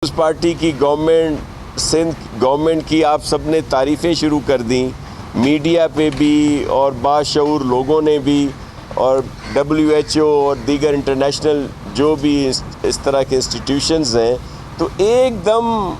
Peoples party کی government, Sindh government کی آپ سب نے تعریفیں شروع کر دیں، میڈیا پہ بھی اور باشعور لوگوں نے بھی، اور WHO اور دیگر انٹرنیشنل جو بھی اس طرح کے انسٹیٹیوشنز ہیں، تو ایک دم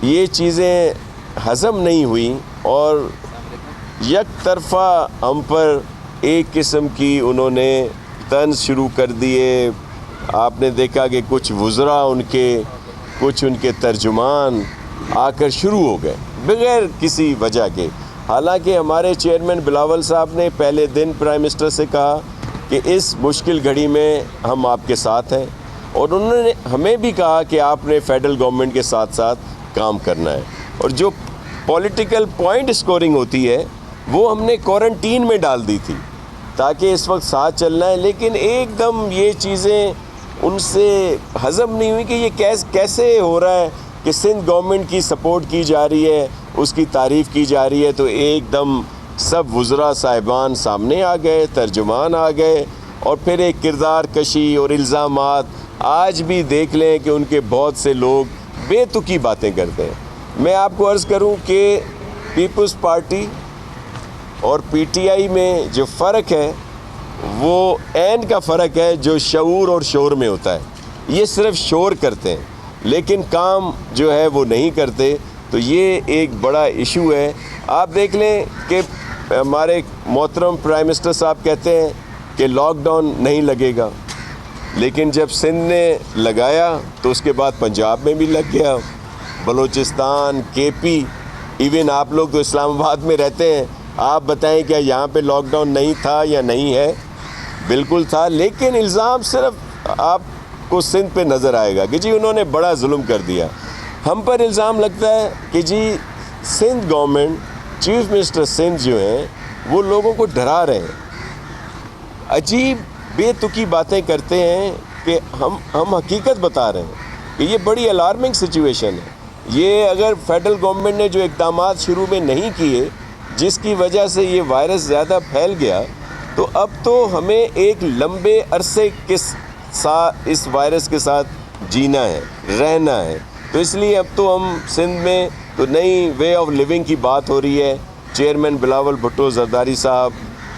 یہ چیزیں ہضم نہیں ہوئیں اور یک طرفہ ہم پر ایک قسم کی انہوں نے طنز شروع کر دیے۔ آپ نے دیکھا کہ کچھ وزراء کچھ ان کے ترجمان آ کر شروع ہو گئے بغیر کسی وجہ کے، حالانکہ ہمارے چیئرمین بلاول صاحب نے پہلے دن پرائم منسٹر سے کہا کہ اس مشکل گھڑی میں ہم آپ کے ساتھ ہیں، اور انہوں نے ہمیں بھی کہا کہ آپ نے فیڈرل گورنمنٹ کے ساتھ ساتھ کام کرنا ہے، اور جو پولیٹیکل پوائنٹ اسکورنگ ہوتی ہے وہ ہم نے کوارنٹین میں ڈال دی تھی تاکہ اس وقت ساتھ چلنا ہے، لیکن ایک دم یہ چیزیں ان سے ہضم نہیں ہوئی کہ یہ کیسے ہو رہا ہے کہ سندھ گورنمنٹ کی سپورٹ کی جا رہی ہے، اس کی تعریف کی جا رہی ہے، تو ایک دم سب وزراء صاحبان سامنے آ گئے، ترجمان آ گئے، اور پھر ایک کردار کشی اور الزامات آج بھی دیکھ لیں کہ ان کے بہت سے لوگ بے تکی باتیں کرتے ہیں۔ میں آپ کو عرض کروں کہ پیپلز پارٹی اور PTI میں جو فرق ہے وہ عین کا فرق ہے جو شعور اور شور میں ہوتا ہے۔ یہ صرف شور کرتے ہیں لیکن کام جو ہے وہ نہیں کرتے، تو یہ ایک بڑا ایشو ہے۔ آپ دیکھ لیں کہ ہمارے محترم پرائم منسٹر صاحب کہتے ہیں کہ لاک ڈاؤن نہیں لگے گا، لیکن جب سندھ نے لگایا تو اس کے بعد پنجاب میں بھی لگ گیا، بلوچستان، KP، ایون آپ لوگ تو اسلام آباد میں رہتے ہیں، آپ بتائیں کیا یہاں پہ لاک ڈاؤن نہیں تھا یا نہیں ہے؟ بالکل تھا، لیکن الزام صرف آپ کو سندھ پہ نظر آئے گا کہ جی انہوں نے بڑا ظلم کر دیا۔ ہم پر الزام لگتا ہے کہ جی Sindh government, chief minister Sindh جو ہیں وہ لوگوں کو ڈرا رہے ہیں، عجیب بے تکی باتیں کرتے ہیں کہ ہم حقیقت بتا رہے ہیں کہ یہ بڑی الارمنگ سچویشن ہے۔ یہ اگر فیڈرل گورنمنٹ نے جو اقدامات شروع میں نہیں کیے جس کی وجہ سے یہ وائرس زیادہ پھیل گیا، تو اب تو ہمیں ایک لمبے عرصے اس وائرس کے ساتھ جینا ہے، رہنا ہے، تو اس لیے اب تو ہم سندھ میں تو نئی وے آف لیونگ کی بات ہو رہی ہے۔ چیئرمین بلاول بھٹو زرداری صاحب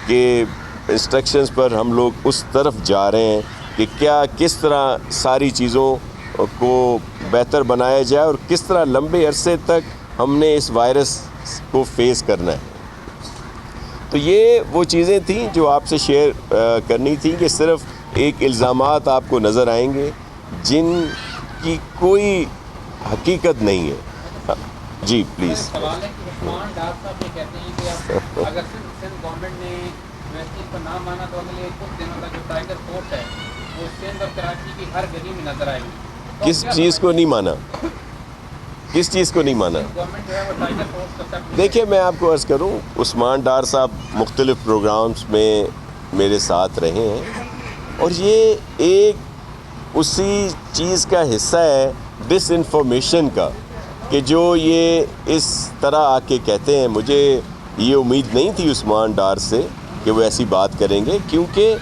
کے انسٹرکشنز پر ہم لوگ اس طرف جا رہے ہیں کہ کس طرح ساری چیزوں کو بہتر بنایا جائے اور کس طرح لمبے عرصے تک ہم نے اس وائرس کو فیس کرنا ہے۔ تو یہ وہ چیزیں تھیں جو آپ سے شیئر کرنی تھیں کہ صرف ایک الزامات آپ کو نظر آئیں گے جن کی کوئی حقیقت نہیں ہے۔ جی پلیز۔ سوال ہے کہ عثمان ڈار صاحب یہ کہتے ہیں کہ اگر سندھ گورنمنٹ نے یونیورسٹی پر نہ مانا تو اگلے کچھ دنوں تک جو ٹائیگر فورس ہے وہ سندھ اور کراچی کی ہر گلی میں نظر آئے گی۔ کس چیز کو نہیں مانا؟ کس چیز کو نہیں مانا؟ گورنمنٹ جو ہے وہ ٹائیگر فورس کا سب دیکھیے میں آپ کو عرض کروں، عثمان ڈار صاحب مختلف پروگرامز میں میرے ساتھ رہے ہیں، اور یہ ایک اسی چیز کا حصہ ہے ڈس انفارمیشن کا کہ جو یہ اس طرح آ کے کہتے ہیں۔ مجھے یہ امید نہیں تھی عثمان ڈار سے کہ وہ ایسی بات کریں گے، کیونکہ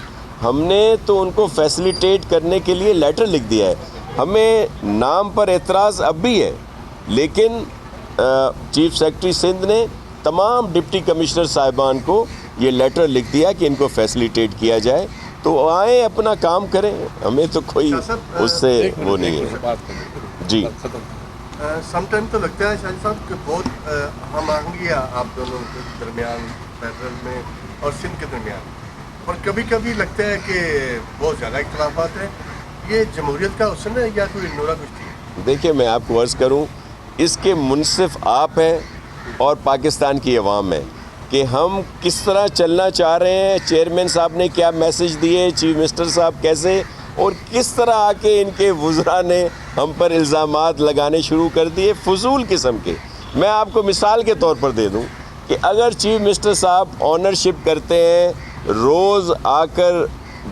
ہم نے تو ان کو فیسیلیٹیٹ کرنے کے لیے لیٹر لکھ دیا ہے۔ ہمیں نام پر اعتراض اب بھی ہے، لیکن چیف سیکرٹری سندھ نے تمام ڈپٹی کمشنر صاحبان کو یہ لیٹر لکھ دیا کہ ان کو فیسیلیٹیٹ کیا جائے، تو آئیں اپنا کام کریں، ہمیں تو کوئی اس سے وہ نہیں ہے۔ جی سم ٹائم تو لگتا ہے شاہد صاحب کہ بہت ہم آہنگی ہے آپ دونوں کے درمیان، فیڈرل میں اور سندھ کے درمیان، اور کبھی کبھی لگتا ہے کہ بہت زیادہ اختلافات ہیں۔ یہ جمہوریت کا حسن ہے یا کوئی نورا گشتی ہے؟ دیکھیے میں آپ کو عرض کروں، اس کے منصف آپ ہیں اور پاکستان کی عوام ہے کہ ہم کس طرح چلنا چاہ رہے ہیں، چیئرمین صاحب نے کیا میسج دیے، چیف منسٹر صاحب کیسے، اور کس طرح آ کے ان کے وزراء نے ہم پر الزامات لگانے شروع کر دیے فضول قسم کے۔ میں آپ کو مثال کے طور پر دے دوں کہ اگر چیف منسٹر صاحب آنرشپ کرتے ہیں، روز آ کر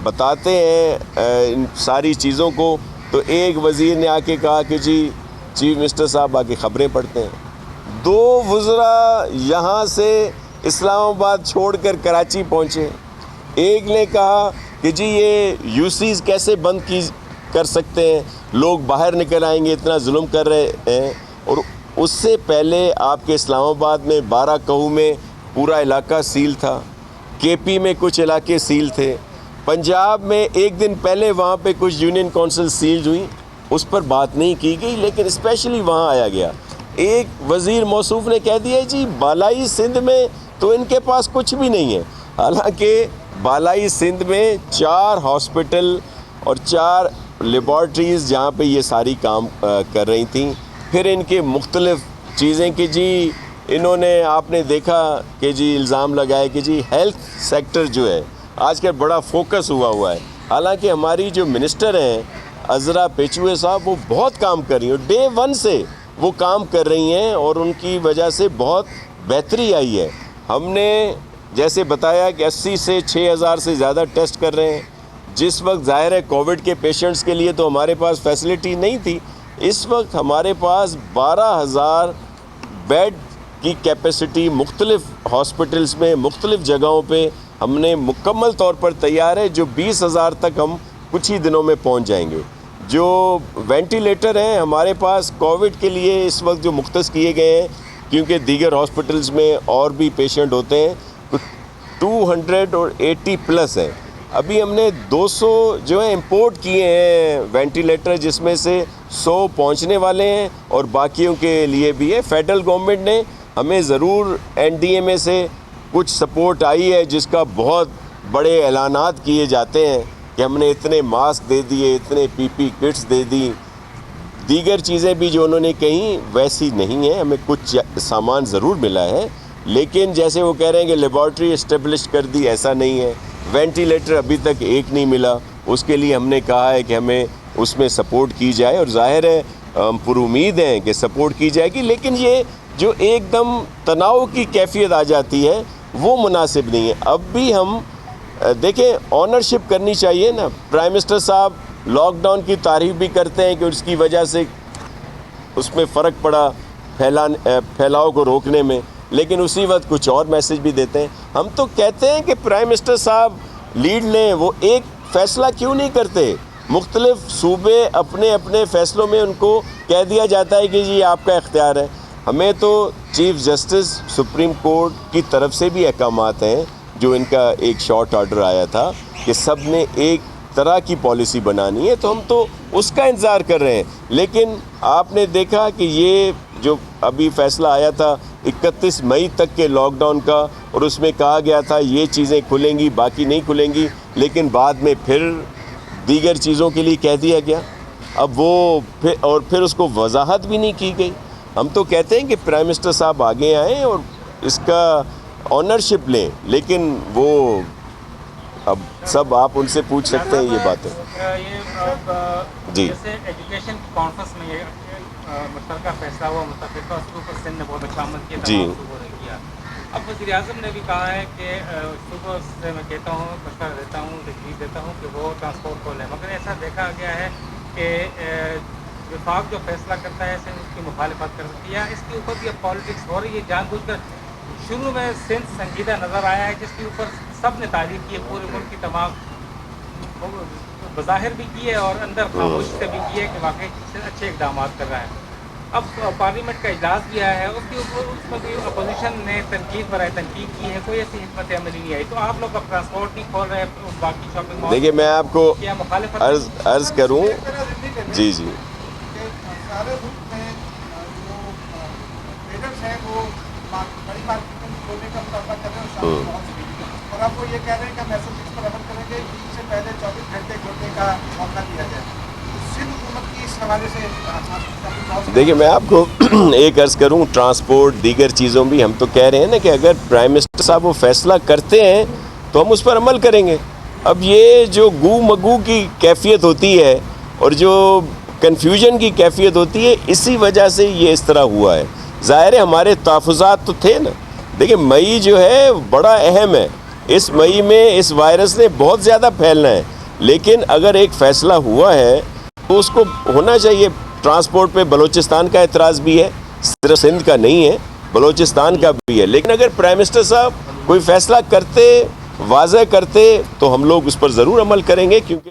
بتاتے ہیں ان ساری چیزوں کو، تو ایک وزیر نے آ کے کہا کہ جی چیف منسٹر صاحب آ کے خبریں پڑھتے ہیں۔ 2 وزراء یہاں سے اسلام آباد چھوڑ کر کراچی پہنچے، ایک نے کہا کہ جی یہ UCs کیسے بند کر سکتے ہیں, لوگ باہر نکل آئیں گے, اتنا ظلم کر رہے ہیں. اور اس سے پہلے آپ کے اسلام آباد میں 12 کہو میں پورا علاقہ سیل تھا, کے پی میں کچھ علاقے سیل تھے, پنجاب میں ایک دن پہلے وہاں پہ کچھ یونین کونسل سیل ہوئی, اس پر بات نہیں کی گئی, لیکن اسپیشلی وہاں آیا گیا. ایک وزیر موصوف نے کہہ دیا جی بالائی سندھ میں تو ان کے پاس کچھ بھی نہیں ہے, حالانکہ بالائی سندھ میں 4 ہاسپٹل اور 4 لیبارٹریز جہاں پہ یہ ساری کام کر رہی تھیں. پھر ان کے مختلف چیزیں کہ جی انہوں نے, آپ نے دیکھا کہ جی الزام لگائے کہ جی ہیلتھ سیکٹر جو ہے آج کل بڑا فوکس ہوا ہے, حالانکہ ہماری جو منسٹر ہیں عذرا پیچوے صاحب وہ بہت کام کر رہی ہیں, ڈے 1 سے وہ کام کر رہی ہیں اور ان کی وجہ سے بہت بہتری آئی ہے. ہم نے جیسے بتایا کہ 80 سے 6,000 سے زیادہ ٹیسٹ کر رہے ہیں. جس وقت ظاہر ہے کووڈ کے پیشنٹس کے لیے تو ہمارے پاس فیسلٹی نہیں تھی, اس وقت ہمارے پاس 12,000 بیڈ کی کیپیسٹی مختلف ہاسپٹلس میں مختلف جگہوں پہ ہم نے مکمل طور پر تیار ہے, جو 20,000 تک ہم کچھ ہی دنوں میں پہنچ جائیں گے. جو وینٹیلیٹر ہیں ہمارے پاس کووڈ کے لیے اس وقت جو مختص کیے گئے ہیں, کیونکہ دیگر ہاسپٹلس میں اور بھی پیشنٹ ہوتے ہیں, 280 پلس ہیں. ابھی ہم نے 200 جو ہیں امپورٹ کیے ہیں وینٹیلیٹر, جس میں سے 100 پہنچنے والے ہیں اور باقیوں کے لیے بھی ہے. فیڈرل گورنمنٹ نے ہمیں ضرور NDMA سے کچھ سپورٹ آئی ہے, جس کا بہت بڑے اعلانات کیے جاتے ہیں کہ ہم نے اتنے ماسک دے دیے, اتنے PP کٹس دے دی. دیگر چیزیں بھی جو انہوں نے کہیں ویسی نہیں ہیں, ہمیں کچھ سامان ضرور ملا ہے, لیکن جیسے وہ کہہ رہے ہیں کہ لیبارٹری اسٹیبلش کر دی, ایسا نہیں ہے. وینٹیلیٹر ابھی تک ایک نہیں ملا, اس کے لیے ہم نے کہا ہے کہ ہمیں اس میں سپورٹ کی جائے, اور ظاہر ہے ہم پر امید ہیں کہ سپورٹ کی جائے گی. لیکن یہ جو ایک دم تناؤ کی کیفیت آ جاتی ہے وہ مناسب نہیں ہے. اب بھی ہم دیکھیں آنرشپ کرنی چاہیے نا. پرائم منسٹر صاحب لاک ڈاؤن کی تعریف بھی کرتے ہیں کہ اس کی وجہ سے اس میں فرق پڑا پھیلاؤ کو روکنے میں, لیکن اسی وقت کچھ اور میسج بھی دیتے ہیں. ہم تو کہتے ہیں کہ پرائم منسٹر صاحب لیڈ لیں, وہ ایک فیصلہ کیوں نہیں کرتے؟ مختلف صوبے اپنے اپنے فیصلوں میں ان کو کہہ دیا جاتا ہے کہ جی آپ کا اختیار ہے. ہمیں تو چیف جسٹس سپریم کورٹ کی طرف سے بھی احکامات ہیں, جو ان کا ایک شارٹ آرڈر آیا تھا کہ سب نے ایک طرح کی پالیسی بنانی ہے, تو ہم تو اس کا انتظار کر رہے ہیں. لیکن آپ نے دیکھا کہ یہ جو ابھی فیصلہ آیا تھا 31 مئی تک کے لاک ڈاؤن کا, اور اس میں کہا گیا تھا یہ چیزیں کھلیں گی باقی نہیں کھلیں گی, لیکن بعد میں پھر دیگر چیزوں کے لیے کہہ دیا گیا. اب وہ پھر اس کو وضاحت بھی نہیں کی گئی. ہم تو کہتے ہیں کہ پرائم منسٹر صاحب آگے آئیں اور اس کا آنرشپ لیں, لیکن وہ اب سب آپ ان سے پوچھ سکتے ہیں یہ باتیں. جی جیسے ایجوکیشن کی کانفرنس میں یہ مشترکہ فیصلہ ہوا متفقہ اصولوں پر سندھ نے بہت اچھا عمل کیا, تمام صوبوں نے کیا. اب وزیر اعظم نے بھی کہا ہے کہ صوبوں سے میں کہتا ہوں, مشورہ دیتا ہوں, تجویز دیتا ہوں کہ وہ ٹرانسپورٹ کو لیں, مگر ایسا دیکھا گیا ہے کہ وفاق جو فیصلہ کرتا ہے سندھ اس کی مخالفت کر سکتی ہے. اس کے اوپر بھی اب پالیٹکس ہو رہی ہے جان بوجھ کر. شروع میں سندھ سنجیدہ نظر آیا ہے, جس کے اوپر سب نے تعریف کی ہے, پورے ملک کی تمام بظاہر بھی کی ہے اور اندر خاموشی سے بھی کی ہے کہ واقعی اچھے اقدامات کر رہا ہے. اب پارلیمنٹ کا اجلاس بھی آیا ہے, اس کے اوپر اس میں بھی اپوزیشن نے تنقید برائے تنقید کی ہے, کوئی ایسی حکمت عملی نہیں آئی. تو آپ لوگ اب ٹرانسپورٹ نہیں کھول رہے, باقی شاپنگ مال, دیکھیے میں آپ کو کیا مخالفت عرض کروں. جی جی سارے ملک میں جو ٹریڈرس ہیں وہ بڑی مارکیٹیں کھولنے کا مطالبہ کر رہے ہیں اور شاپنگ مالس بھی, اور اب وہ یہ کہہ رہے ہیں کہ ہم ایسے چیز پر عمل کریں گے عید سے پہلے 24 گھنٹے کھولنے کا موقع دیا جائے. سندھ حکومت کی اس حوالے سے دیکھیے میں آپ کو ایک عرض کروں, ٹرانسپورٹ دیگر چیزوں بھی ہم تو کہہ رہے ہیں نا کہ اگر پرائم منسٹر صاحب وہ فیصلہ کرتے ہیں تو ہم اس پر عمل کریں گے. اب یہ جو گو مگو کی کیفیت ہوتی ہے اور جو کنفیوژن کی کیفیت ہوتی ہے, اسی وجہ سے یہ اس طرح ہوا ہے. ظاہر ہے ہمارے تحفظات تو تھے نا. دیکھیں مئی جو ہے بڑا اہم ہے, اس مئی میں اس وائرس نے بہت زیادہ پھیلنا ہے, لیکن اگر ایک فیصلہ ہوا ہے تو اس کو ہونا چاہیے. ٹرانسپورٹ پہ بلوچستان کا اعتراض بھی ہے, صرف سندھ کا نہیں ہے, بلوچستان کا بھی ہے. لیکن اگر پرائم منسٹر صاحب کوئی فیصلہ کرتے, واضح کرتے, تو ہم لوگ اس پر ضرور عمل کریں گے, کیونکہ